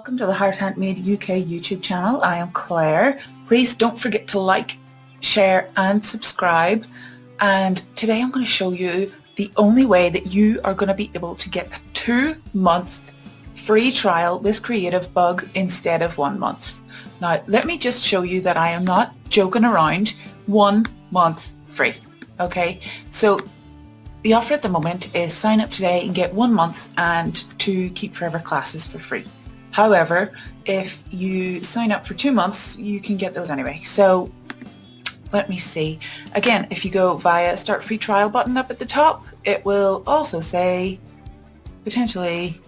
Welcome to the Heart Handmade UK YouTube channel. I am Claire. Please don't forget to like, share and subscribe. And today I'm going to show you the only way that you are going to be able to get a 2-month free trial with CreativeBug instead of 1 month. Now let me just show you that I am not joking around. 1 month free. Okay, so the offer at the moment is sign up today and get 1 month and 2 Keep Forever classes for free. However, if you sign up for 2 months, you can get those anyway. So let me see. Again, if you go via Start Free Trial button up at the top, it will also say potentially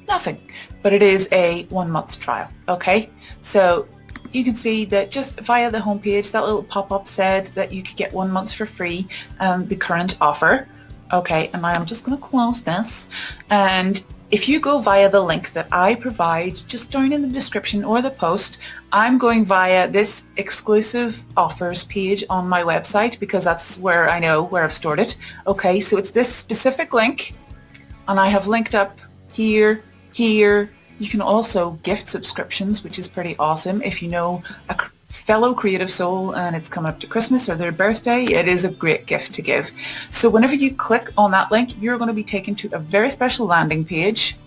nothing, but it is a 1 month trial. Okay, so you can see that just via the homepage, that little pop-up said that you could get 1 month for free, the current offer. Okay, and I'm just going to close this, and if you go via the link that I provide just down in the description or the post, I'm going via this exclusive offers page on my website because that's where I know where I've stored it. Okay, so it's this specific link, and I have linked up here. You can also gift subscriptions, which is pretty awesome. If you know a fellow creative soul and it's coming up to Christmas or their birthday, it is a great gift to give. So whenever you click on that link, you're going to be taken to a very special landing page.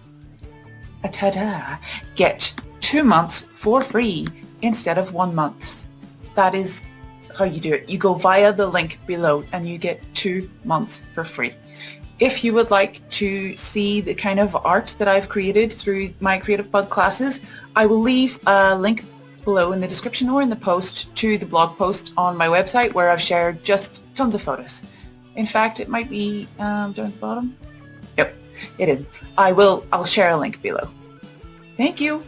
Ta-da! Get 2 months for free instead of 1 month. That is how you do it. You go via the link below and you get 2 months for free. If you would like to see the kind of art that I've created through my CreativeBug classes, I will leave a link below in the description or in the post to the blog post on my website where I've shared just tons of photos. In fact, it might be down at the bottom. Yep, it is. I'll share a link below. Thank you.